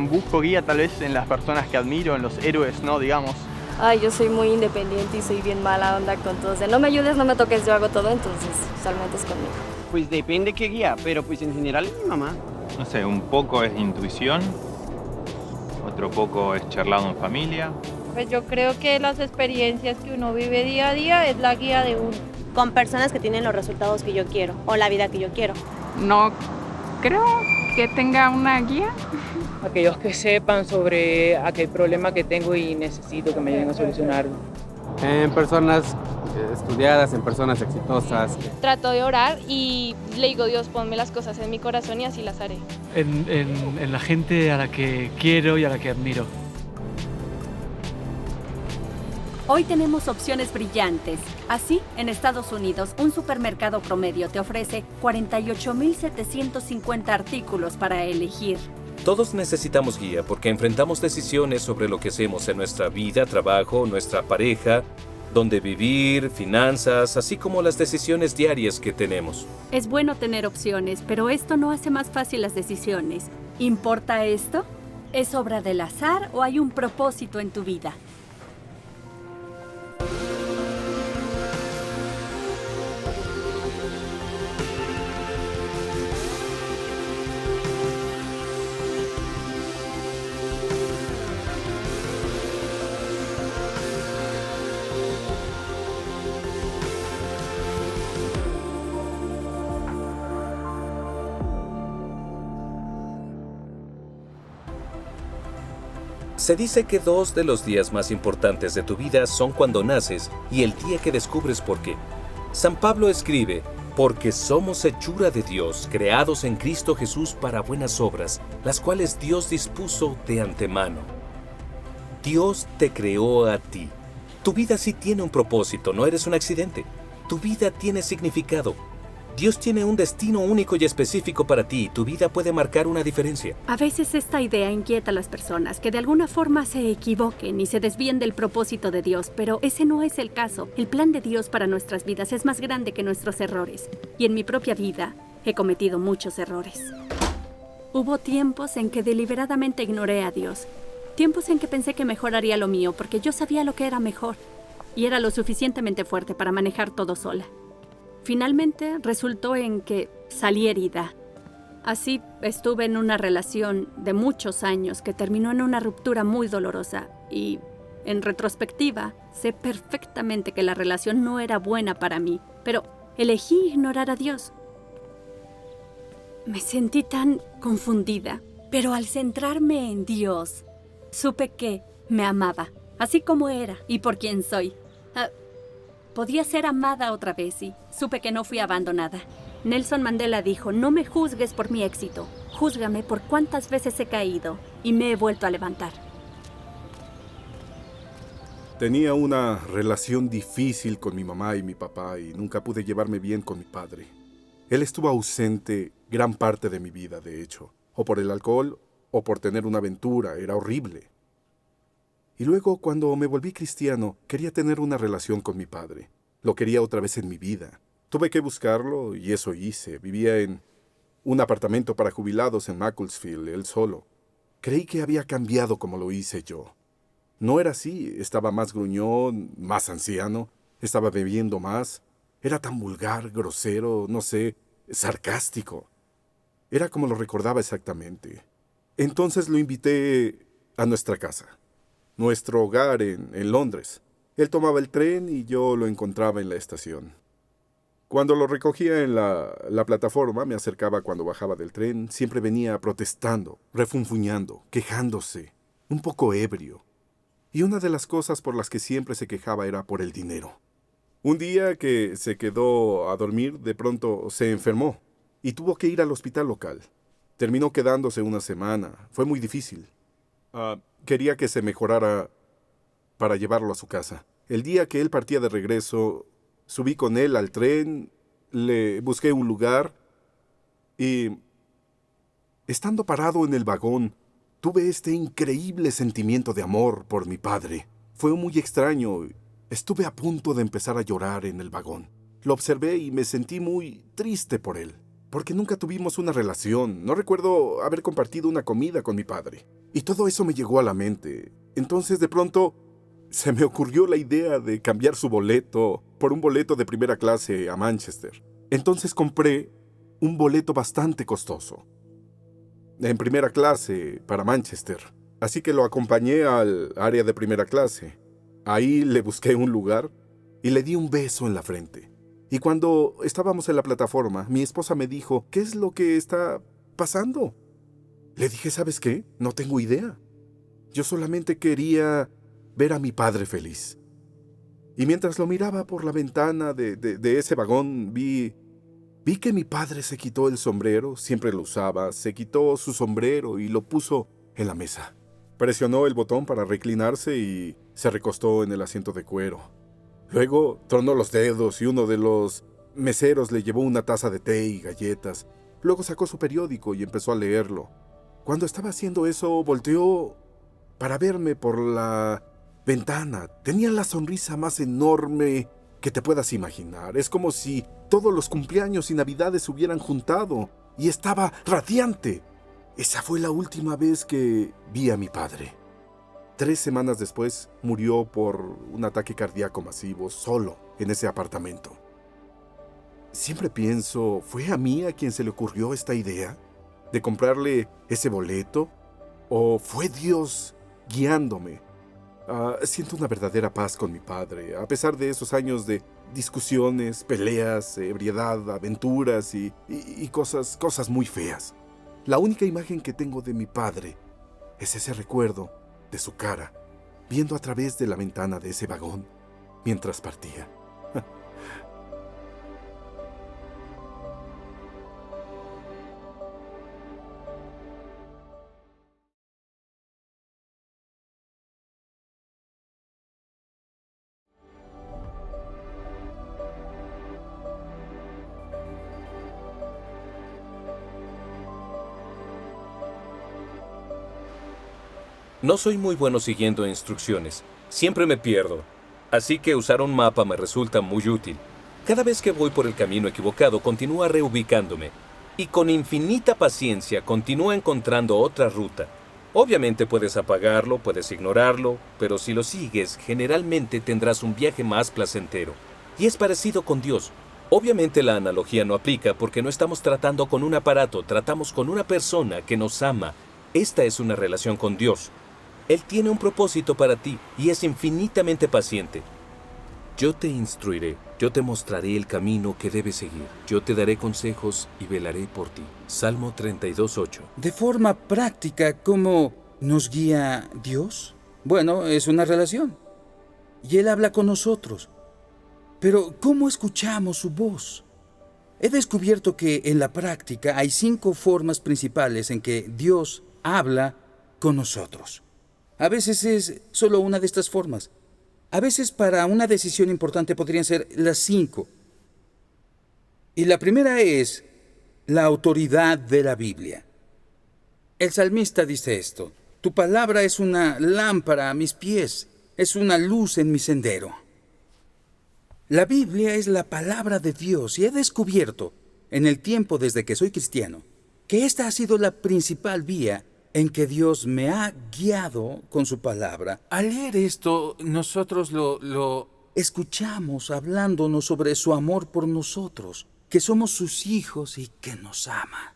Busco guía tal vez en las personas que admiro, en los héroes, ¿no? Digamos. Ay, yo soy muy independiente y soy bien mala onda con todos. De no me ayudes, no me toques, yo hago todo, entonces usualmente es conmigo. Pues depende qué guía, pero pues en general es mi mamá. No sé, un poco es intuición, otro poco es charlado en familia. Pues yo creo que las experiencias que uno vive día a día es la guía de uno. Con personas que tienen los resultados que yo quiero o la vida que yo quiero. No creo que tenga una guía. Aquellos que sepan sobre aquel problema que tengo y necesito que me ayuden a solucionarlo. En personas estudiadas, en personas exitosas. Trato de orar y le digo, Dios, ponme las cosas en mi corazón y así las haré. En la gente a la que quiero y a la que admiro. Hoy tenemos opciones brillantes. Así, en Estados Unidos, un supermercado promedio te ofrece 48.750 artículos para elegir. Todos necesitamos guía porque enfrentamos decisiones sobre lo que hacemos en nuestra vida, trabajo, nuestra pareja, dónde vivir, finanzas, así como las decisiones diarias que tenemos. Es bueno tener opciones, pero esto no hace más fácil las decisiones. ¿Importa esto? ¿Es obra del azar o hay un propósito en tu vida? Se dice que dos de los días más importantes de tu vida son cuando naces y el día que descubres por qué. San Pablo escribe, porque somos hechura de Dios, creados en Cristo Jesús para buenas obras, las cuales Dios dispuso de antemano. Dios te creó a ti. Tu vida sí tiene un propósito, no eres un accidente. Tu vida tiene significado. Dios tiene un destino único y específico para ti. Tu vida puede marcar una diferencia. A veces esta idea inquieta a las personas, que de alguna forma se equivoquen y se desvíen del propósito de Dios, pero ese no es el caso. El plan de Dios para nuestras vidas es más grande que nuestros errores. Y en mi propia vida he cometido muchos errores. Hubo tiempos en que deliberadamente ignoré a Dios. Tiempos en que pensé que mejor haría lo mío porque yo sabía lo que era mejor. Y era lo suficientemente fuerte para manejar todo sola. Finalmente resultó en que salí herida. Así estuve en una relación de muchos años que terminó en una ruptura muy dolorosa y, en retrospectiva, sé perfectamente que la relación no era buena para mí, pero elegí ignorar a Dios. Me sentí tan confundida, pero al centrarme en Dios, supe que me amaba, así como era y por quien soy. Podía ser amada otra vez y supe que no fui abandonada. Nelson Mandela dijo, no me juzgues por mi éxito, júzgame por cuántas veces he caído y me he vuelto a levantar. Tenía una relación difícil con mi mamá y mi papá y nunca pude llevarme bien con mi padre. Él estuvo ausente gran parte de mi vida, de hecho, o por el alcohol o por tener una aventura, era horrible. Y luego, cuando me volví cristiano, quería tener una relación con mi padre. Lo quería otra vez en mi vida. Tuve que buscarlo y eso hice. Vivía en un apartamento para jubilados en Macclesfield, él solo. Creí que había cambiado como lo hice yo. No era así. Estaba más gruñón, más anciano. Estaba bebiendo más. Era tan vulgar, grosero, no sé, sarcástico. Era como lo recordaba exactamente. Entonces lo invité a nuestra casa. Nuestro hogar en Londres. Él tomaba el tren y yo lo encontraba en la estación. Cuando lo recogía en la plataforma, me acercaba cuando bajaba del tren, siempre venía protestando, refunfuñando, quejándose, un poco ebrio. Y una de las cosas por las que siempre se quejaba era por el dinero. Un día que se quedó a dormir, de pronto se enfermó y tuvo que ir al hospital local. Terminó quedándose una semana. Fue muy difícil. Quería que se mejorara para llevarlo a su casa. El día que él partía de regreso, subí con él al tren, le busqué un lugar y, estando parado en el vagón, tuve este increíble sentimiento de amor por mi padre. Fue muy extraño. Estuve a punto de empezar a llorar en el vagón. Lo observé y me sentí muy triste por él. porque nunca tuvimos una relación. No recuerdo haber compartido una comida con mi padre. Y todo eso me llegó a la mente. Entonces, de pronto, se me ocurrió la idea de cambiar su boleto por un boleto de primera clase a Manchester. Entonces compré un boleto bastante costoso, en primera clase para Manchester. Así que lo acompañé al área de primera clase. Ahí le busqué un lugar y le di un beso en la frente. Y cuando estábamos en la plataforma, mi esposa me dijo, ¿qué es lo que está pasando? Le dije, ¿sabes qué? No tengo idea. Yo solamente quería ver a mi padre feliz. Y mientras lo miraba por la ventana de ese vagón, vi que mi padre se quitó el sombrero, siempre lo usaba, se quitó su sombrero y lo puso en la mesa. Presionó el botón para reclinarse y se recostó en el asiento de cuero. Luego tronó los dedos y uno de los meseros le llevó una taza de té y galletas. Luego sacó su periódico y empezó a leerlo. Cuando estaba haciendo eso, volteó para verme por la ventana. Tenía la sonrisa más enorme que te puedas imaginar. Es como si todos los cumpleaños y navidades se hubieran juntado y estaba radiante. Esa fue la última vez que vi a mi padre. 3 semanas después murió por un ataque cardíaco masivo, solo en ese apartamento. Siempre pienso, ¿fue a mí a quien se le ocurrió esta idea de comprarle ese boleto? ¿O fue Dios guiándome? Siento una verdadera paz con mi padre, a pesar de esos años de discusiones, peleas, ebriedad, aventuras y cosas muy feas. La única imagen que tengo de mi padre es ese recuerdo de su cara, viendo a través de la ventana de ese vagón mientras partía. No soy muy bueno siguiendo instrucciones. Siempre me pierdo. Así que usar un mapa me resulta muy útil. Cada vez que voy por el camino equivocado, continúa reubicándome. Y con infinita paciencia continúa encontrando otra ruta. Obviamente puedes apagarlo, puedes ignorarlo, pero si lo sigues, generalmente tendrás un viaje más placentero. Y es parecido con Dios. Obviamente la analogía no aplica porque no estamos tratando con un aparato, tratamos con una persona que nos ama. Esta es una relación con Dios. Él tiene un propósito para ti y es infinitamente paciente. Yo te instruiré, yo te mostraré el camino que debes seguir. Yo te daré consejos y velaré por ti. Salmo 32:8. De forma práctica, ¿cómo nos guía Dios? Bueno, es una relación. Y Él habla con nosotros. Pero, ¿cómo escuchamos su voz? He descubierto que en la práctica hay 5 formas principales en que Dios habla con nosotros. A veces es solo una de estas formas. A veces para una decisión importante podrían ser las 5. Y la primera es la autoridad de la Biblia. El salmista dice esto: tu palabra es una lámpara a mis pies, es una luz en mi sendero. La Biblia es la palabra de Dios y he descubierto, en el tiempo desde que soy cristiano, que esta ha sido la principal vía en que Dios me ha guiado con su palabra. Al leer esto, nosotros lo escuchamos hablándonos sobre su amor por nosotros, que somos sus hijos y que nos ama.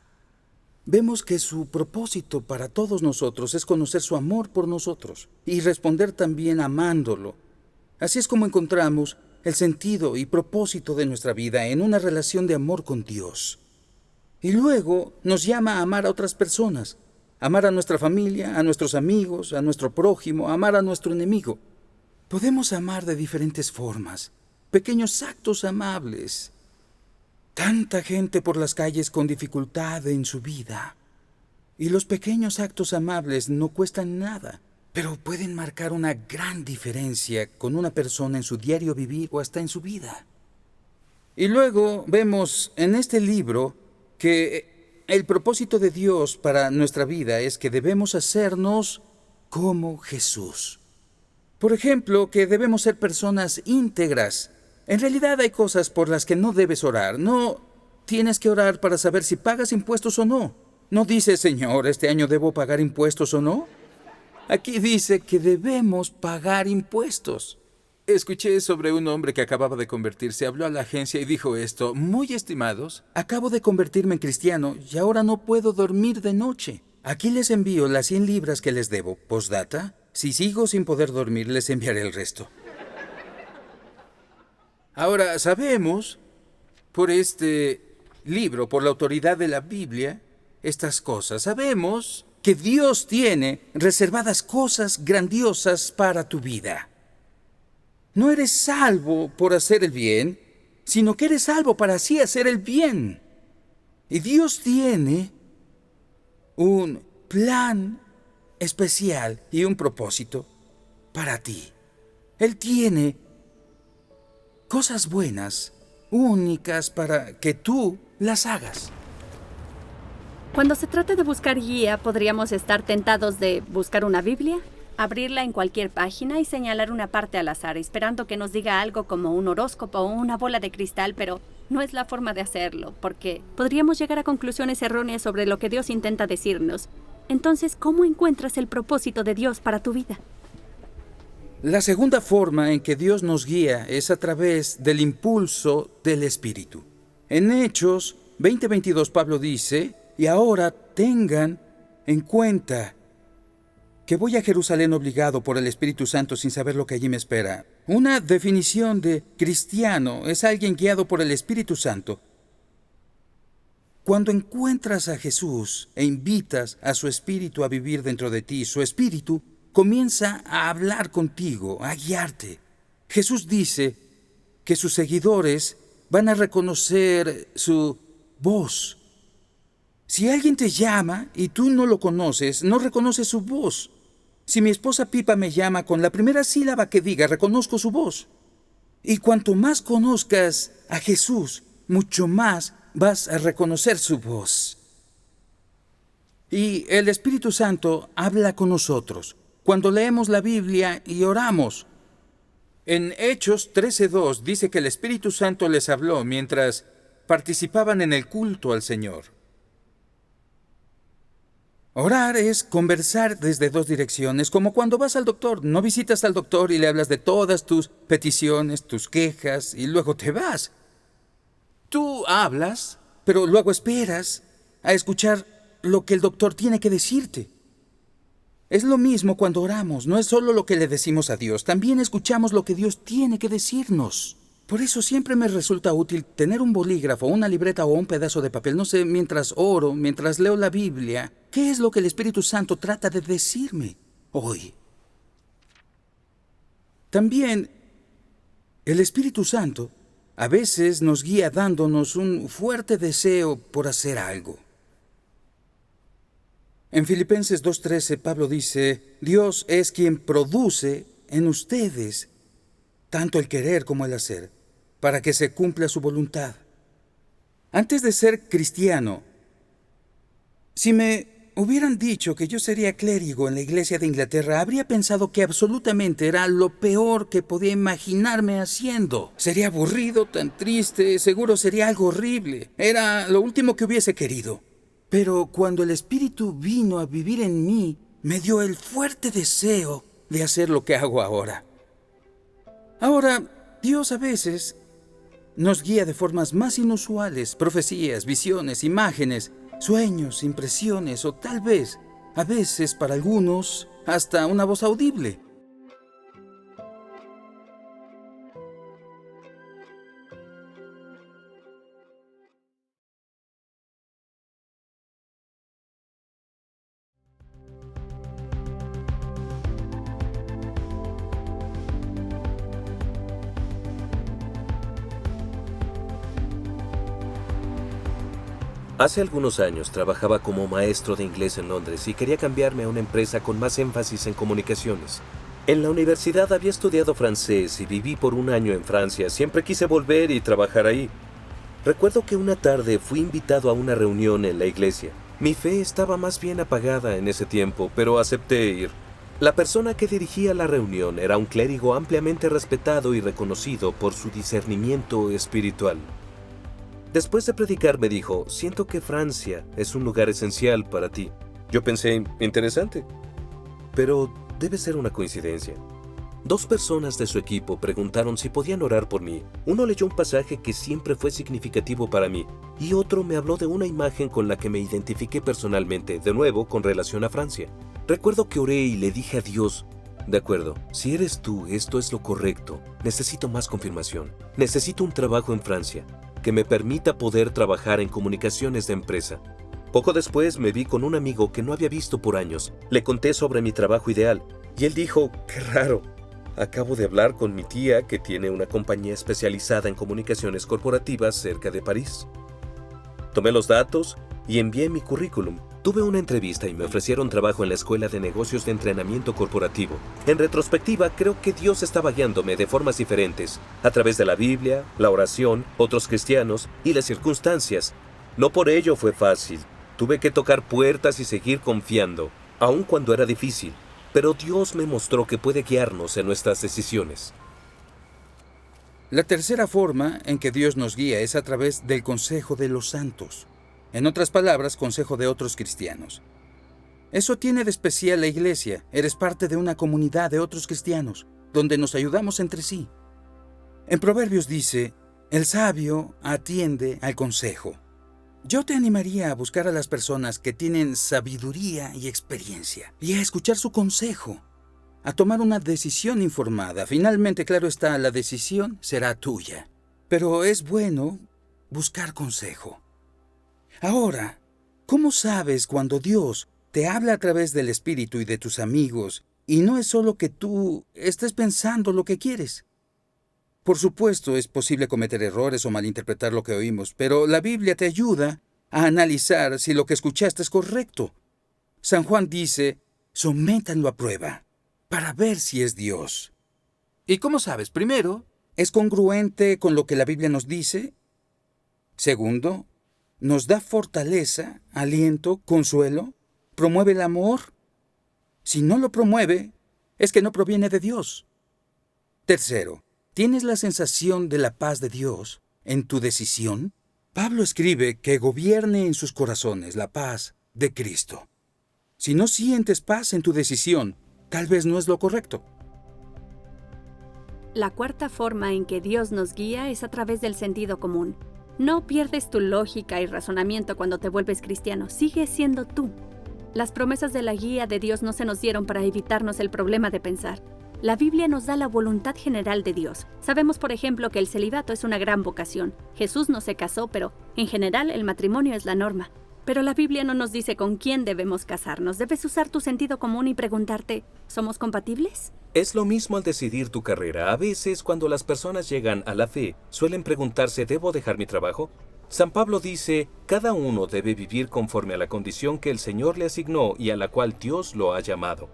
Vemos que su propósito para todos nosotros es conocer su amor por nosotros y responder también amándolo. Así es como encontramos el sentido y propósito de nuestra vida en una relación de amor con Dios. Y luego nos llama a amar a otras personas. Amar a nuestra familia, a nuestros amigos, a nuestro prójimo, amar a nuestro enemigo. Podemos amar de diferentes formas, pequeños actos amables. Tanta gente por las calles con dificultad en su vida. Y los pequeños actos amables no cuestan nada, pero pueden marcar una gran diferencia con una persona en su diario vivir o hasta en su vida. Y luego vemos en este libro que el propósito de Dios para nuestra vida es que debemos hacernos como Jesús. Por ejemplo, que debemos ser personas íntegras. En realidad hay cosas por las que no debes orar. No tienes que orar para saber si pagas impuestos o no. No dice, Señor, ¿este año debo pagar impuestos o no? Aquí dice que debemos pagar impuestos. Escuché sobre un hombre que acababa de convertirse, habló a la agencia y dijo esto: muy estimados, acabo de convertirme en cristiano y ahora no puedo dormir de noche. Aquí les envío las 100 libras que les debo. Postdata, si sigo sin poder dormir, les enviaré el resto. Ahora, sabemos, por este libro, por la autoridad de la Biblia, estas cosas. Sabemos que Dios tiene reservadas cosas grandiosas para tu vida. No eres salvo por hacer el bien, sino que eres salvo para así hacer el bien. Y Dios tiene un plan especial y un propósito para ti. Él tiene cosas buenas, únicas, para que tú las hagas. Cuando se trata de buscar guía, podríamos estar tentados de buscar una Biblia, abrirla en cualquier página y señalar una parte al azar, esperando que nos diga algo como un horóscopo o una bola de cristal, pero no es la forma de hacerlo, porque podríamos llegar a conclusiones erróneas sobre lo que Dios intenta decirnos. Entonces, ¿cómo encuentras el propósito de Dios para tu vida? La segunda forma en que Dios nos guía es a través del impulso del Espíritu. En Hechos 20:22 Pablo dice: y ahora tengan en cuenta que voy a Jerusalén obligado por el Espíritu Santo sin saber lo que allí me espera. Una definición de cristiano es alguien guiado por el Espíritu Santo. Cuando encuentras a Jesús e invitas a su Espíritu a vivir dentro de ti, su Espíritu comienza a hablar contigo, a guiarte. Jesús dice que sus seguidores van a reconocer su voz. Si alguien te llama y tú no lo conoces, no reconoces su voz. Si mi esposa Pipa me llama, con la primera sílaba que diga, reconozco su voz. Y cuanto más conozcas a Jesús, mucho más vas a reconocer su voz. Y el Espíritu Santo habla con nosotros cuando leemos la Biblia y oramos. En Hechos 13:2 dice que el Espíritu Santo les habló mientras participaban en el culto al Señor. Orar es conversar desde dos direcciones, como cuando vas al doctor. No visitas al doctor y le hablas de todas tus peticiones, tus quejas, y luego te vas. Tú hablas, pero luego esperas a escuchar lo que el doctor tiene que decirte. Es lo mismo cuando oramos. No es solo lo que le decimos a Dios, también escuchamos lo que Dios tiene que decirnos. Por eso siempre me resulta útil tener un bolígrafo, una libreta o un pedazo de papel. No sé, mientras oro, mientras leo la Biblia, ¿qué es lo que el Espíritu Santo trata de decirme hoy? También el Espíritu Santo a veces nos guía dándonos un fuerte deseo por hacer algo. En Filipenses 2:13 Pablo dice: Dios es quien produce en ustedes tanto el querer como el hacer, para que se cumpla su voluntad. Antes de ser cristiano, si me hubieran dicho que yo sería clérigo en la iglesia de Inglaterra, habría pensado que absolutamente era lo peor que podía imaginarme haciendo. Sería aburrido, tan triste, seguro sería algo horrible. Era lo último que hubiese querido. Pero cuando el Espíritu vino a vivir en mí, me dio el fuerte deseo de hacer lo que hago ahora. Ahora, Dios a veces nos guía de formas más inusuales: profecías, visiones, imágenes, sueños, impresiones o tal vez, a veces para algunos, hasta una voz audible. Hace algunos años trabajaba como maestro de inglés en Londres y quería cambiarme a una empresa con más énfasis en comunicaciones. En la universidad había estudiado francés y viví por un año en Francia. Siempre quise volver y trabajar ahí. Recuerdo que una tarde fui invitado a una reunión en la iglesia. Mi fe estaba más bien apagada en ese tiempo, pero acepté ir. La persona que dirigía la reunión era un clérigo ampliamente respetado y reconocido por su discernimiento espiritual. Después de predicar me dijo, siento que Francia es un lugar esencial para ti. Yo pensé, interesante, pero debe ser una coincidencia. 2 personas de su equipo preguntaron si podían orar por mí. Uno leyó un pasaje que siempre fue significativo para mí y otro me habló de una imagen con la que me identifiqué personalmente, de nuevo con relación a Francia. Recuerdo que oré y le dije a Dios, de acuerdo, si eres tú, esto es lo correcto. Necesito más confirmación. Necesito un trabajo en Francia que me permita poder trabajar en comunicaciones de empresa. Poco después me vi con un amigo que no había visto por años. Le conté sobre mi trabajo ideal y él dijo, qué raro. Acabo de hablar con mi tía que tiene una compañía especializada en comunicaciones corporativas cerca de París. Tomé los datos y envié mi currículum. Tuve una entrevista y me ofrecieron trabajo en la Escuela de Negocios de Entrenamiento Corporativo. En retrospectiva, creo que Dios estaba guiándome de formas diferentes, a través de la Biblia, la oración, otros cristianos y las circunstancias. No por ello fue fácil. Tuve que tocar puertas y seguir confiando, aun cuando era difícil. Pero Dios me mostró que puede guiarnos en nuestras decisiones. La tercera forma en que Dios nos guía es a través del consejo de los santos. En otras palabras, consejo de otros cristianos. Eso tiene de especial la iglesia. Eres parte de una comunidad de otros cristianos, donde nos ayudamos entre sí. En Proverbios dice, el sabio atiende al consejo. Yo te animaría a buscar a las personas que tienen sabiduría y experiencia y a escuchar su consejo, a tomar una decisión informada. Finalmente, claro está, la decisión será tuya. Pero es bueno buscar consejo. Ahora, ¿cómo sabes cuando Dios te habla a través del Espíritu y de tus amigos y no es solo que tú estés pensando lo que quieres? Por supuesto, es posible cometer errores o malinterpretar lo que oímos, pero la Biblia te ayuda a analizar si lo que escuchaste es correcto. San Juan dice, sométanlo a prueba para ver si es Dios. ¿Y cómo sabes? Primero, ¿es congruente con lo que la Biblia nos dice? Segundo, ¿nos da fortaleza, aliento, consuelo? ¿Promueve el amor? Si no lo promueve, es que no proviene de Dios. Tercero, ¿tienes la sensación de la paz de Dios en tu decisión? Pablo escribe que gobierne en sus corazones la paz de Cristo. Si no sientes paz en tu decisión, tal vez no es lo correcto. La cuarta forma en que Dios nos guía es a través del sentido común. No pierdes tu lógica y razonamiento cuando te vuelves cristiano. Sigues siendo tú. Las promesas de la guía de Dios no se nos dieron para evitarnos el problema de pensar. La Biblia nos da la voluntad general de Dios. Sabemos, por ejemplo, que el celibato es una gran vocación. Jesús no se casó, pero en general el matrimonio es la norma. Pero la Biblia no nos dice con quién debemos casarnos. Debes usar tu sentido común y preguntarte, ¿somos compatibles? Es lo mismo al decidir tu carrera. A veces, cuando las personas llegan a la fe, suelen preguntarse, ¿debo dejar mi trabajo? San Pablo dice, cada uno debe vivir conforme a la condición que el Señor le asignó y a la cual Dios lo ha llamado.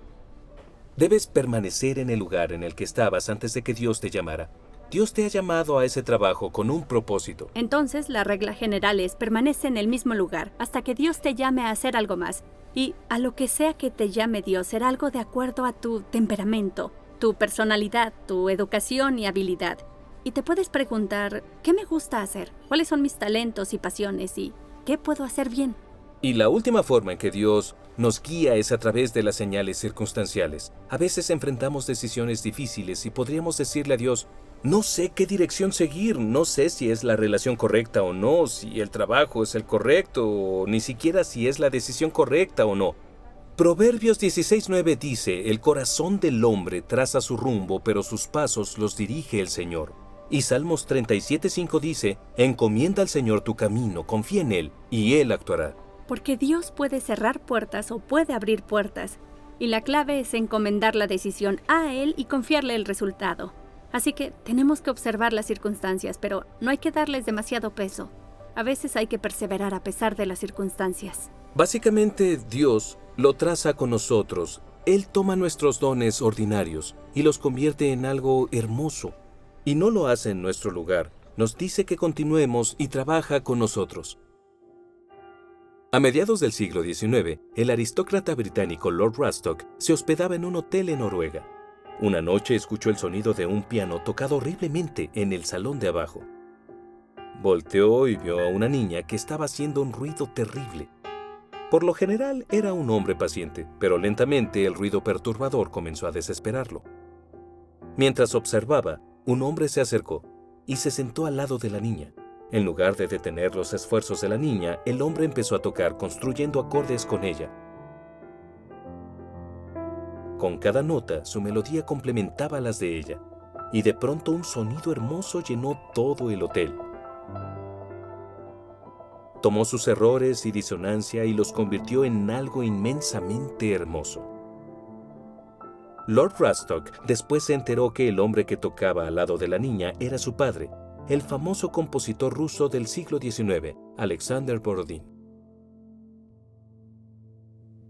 Debes permanecer en el lugar en el que estabas antes de que Dios te llamara. Dios te ha llamado a ese trabajo con un propósito. Entonces, la regla general es permanece en el mismo lugar hasta que Dios te llame a hacer algo más. Y a lo que sea que te llame Dios, será algo de acuerdo a tu temperamento, tu personalidad, tu educación y habilidad. Y te puedes preguntar, ¿qué me gusta hacer? ¿Cuáles son mis talentos y pasiones? ¿Y qué puedo hacer bien? Y la última forma en que Dios nos guía es a través de las señales circunstanciales. A veces enfrentamos decisiones difíciles y podríamos decirle a Dios, no sé qué dirección seguir, no sé si es la relación correcta o no, si el trabajo es el correcto, o ni siquiera si es la decisión correcta o no. Proverbios 16:9 dice, el corazón del hombre traza su rumbo, pero sus pasos los dirige el Señor. Y Salmos 37:5 dice, encomienda al Señor tu camino, confía en Él, y Él actuará. Porque Dios puede cerrar puertas o puede abrir puertas, y la clave es encomendar la decisión a Él y confiarle el resultado. Así que tenemos que observar las circunstancias, pero no hay que darles demasiado peso. A veces hay que perseverar a pesar de las circunstancias. Básicamente, Dios lo traza con nosotros. Él toma nuestros dones ordinarios y los convierte en algo hermoso. Y no lo hace en nuestro lugar. Nos dice que continuemos y trabaja con nosotros. A mediados del siglo XIX, el aristócrata británico Lord Rustock se hospedaba en un hotel en Noruega. Una noche escuchó el sonido de un piano tocado horriblemente en el salón de abajo. Volteó y vio a una niña que estaba haciendo un ruido terrible. Por lo general era un hombre paciente, pero lentamente el ruido perturbador comenzó a desesperarlo. Mientras observaba, un hombre se acercó y se sentó al lado de la niña. En lugar de detener los esfuerzos de la niña, el hombre empezó a tocar, construyendo acordes con ella. Con cada nota, su melodía complementaba las de ella, y de pronto un sonido hermoso llenó todo el hotel. Tomó sus errores y disonancia y los convirtió en algo inmensamente hermoso. Lord Rastock después se enteró que el hombre que tocaba al lado de la niña era su padre, el famoso compositor ruso del siglo XIX, Alexander Borodín.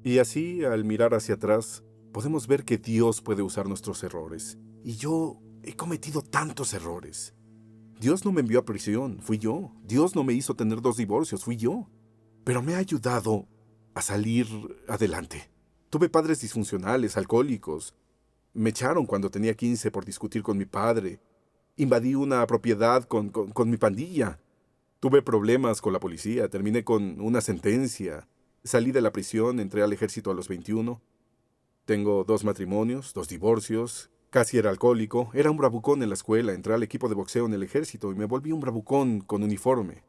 Y así, al mirar hacia atrás, podemos ver que Dios puede usar nuestros errores. Y yo he cometido tantos errores. Dios no me envió a prisión, fui yo. Dios no me hizo tener 2 divorcios, fui yo. Pero me ha ayudado a salir adelante. Tuve padres disfuncionales, alcohólicos. Me echaron cuando tenía 15 por discutir con mi padre. Invadí una propiedad con mi pandilla. Tuve problemas con la policía, terminé con una sentencia. Salí de la prisión, entré al ejército a los 21. Tengo 2 matrimonios, 2 divorcios. Casi era alcohólico, era un bravucón en la escuela, entré al equipo de boxeo en el ejército y me volví un bravucón con uniforme.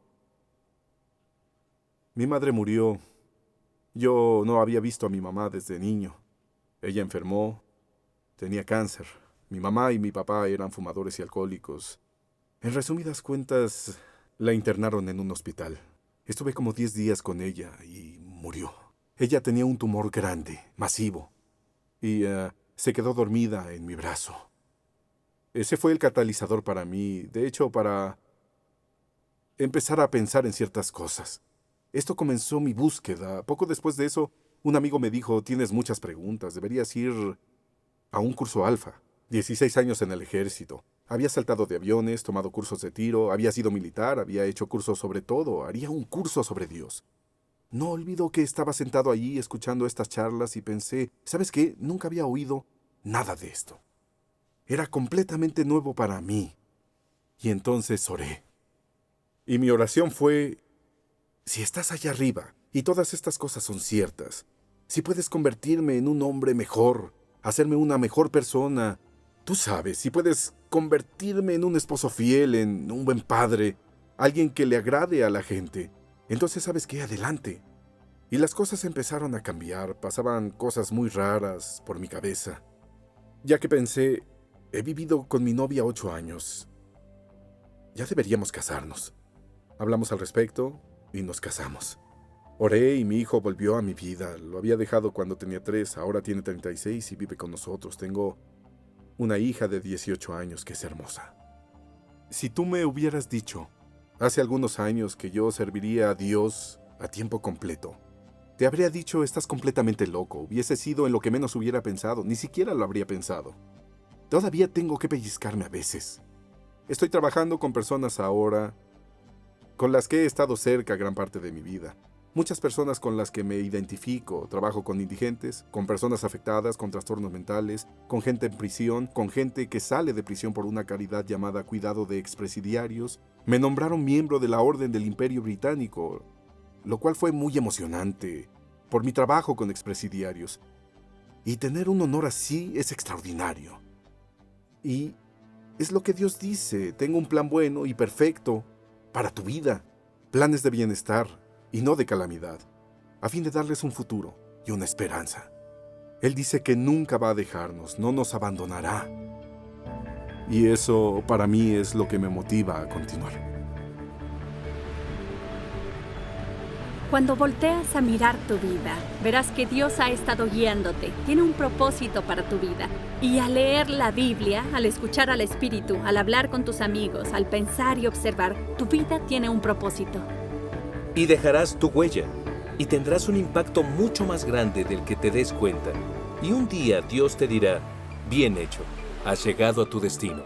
Mi madre murió. Yo no había visto a mi mamá desde niño. Ella enfermó, tenía cáncer. Mi mamá y mi papá eran fumadores y alcohólicos. En resumidas cuentas, la internaron en un hospital. Estuve como 10 días con ella y murió. Ella tenía un tumor grande, masivo, y se quedó dormida en mi brazo. Ese fue el catalizador para mí, de hecho, para empezar a pensar en ciertas cosas. Esto comenzó mi búsqueda. Poco después de eso, un amigo me dijo, tienes muchas preguntas, deberías ir a un curso alfa. 16 años en el ejército. Había saltado de aviones, tomado cursos de tiro, había sido militar, había hecho cursos sobre todo, haría un curso sobre Dios. No olvido que estaba sentado allí escuchando estas charlas y pensé, ¿sabes qué? Nunca había oído nada de esto. Era completamente nuevo para mí. Y entonces oré. Y mi oración fue, si estás allá arriba y todas estas cosas son ciertas, si puedes convertirme en un hombre mejor, hacerme una mejor persona, tú sabes, si puedes convertirme en un esposo fiel, en un buen padre, alguien que le agrade a la gente, entonces, ¿sabes qué? Adelante. Y las cosas empezaron a cambiar, pasaban cosas muy raras por mi cabeza. Ya que pensé, he vivido con mi novia 8 años. Ya deberíamos casarnos. Hablamos al respecto y nos casamos. Oré y mi hijo volvió a mi vida. Lo había dejado cuando tenía 3, ahora tiene 36 y vive con nosotros. Tengo una hija de 18 años que es hermosa. Si tú me hubieras dicho hace algunos años que yo serviría a Dios a tiempo completo, te habría dicho, estás completamente loco. Hubiese sido en lo que menos hubiera pensado. Ni siquiera lo habría pensado. Todavía tengo que pellizcarme a veces. Estoy trabajando con personas ahora con las que he estado cerca gran parte de mi vida. Muchas personas con las que me identifico. Trabajo con indigentes, con personas afectadas, con trastornos mentales, con gente en prisión, con gente que sale de prisión por una caridad llamada Cuidado de Expresidiarios. Me nombraron miembro de la Orden del Imperio Británico, lo cual fue muy emocionante por mi trabajo con expresidiarios. Y tener un honor así es extraordinario. Y es lo que Dios dice, tengo un plan bueno y perfecto para tu vida, planes de bienestar y no de calamidad, a fin de darles un futuro y una esperanza. Él dice que nunca va a dejarnos, no nos abandonará. Y eso para mí es lo que me motiva a continuar. Cuando volteas a mirar tu vida, verás que Dios ha estado guiándote, tiene un propósito para tu vida. Y al leer la Biblia, al escuchar al Espíritu, al hablar con tus amigos, al pensar y observar, tu vida tiene un propósito. Y dejarás tu huella, y tendrás un impacto mucho más grande del que te des cuenta. Y un día Dios te dirá, bien hecho, has llegado a tu destino.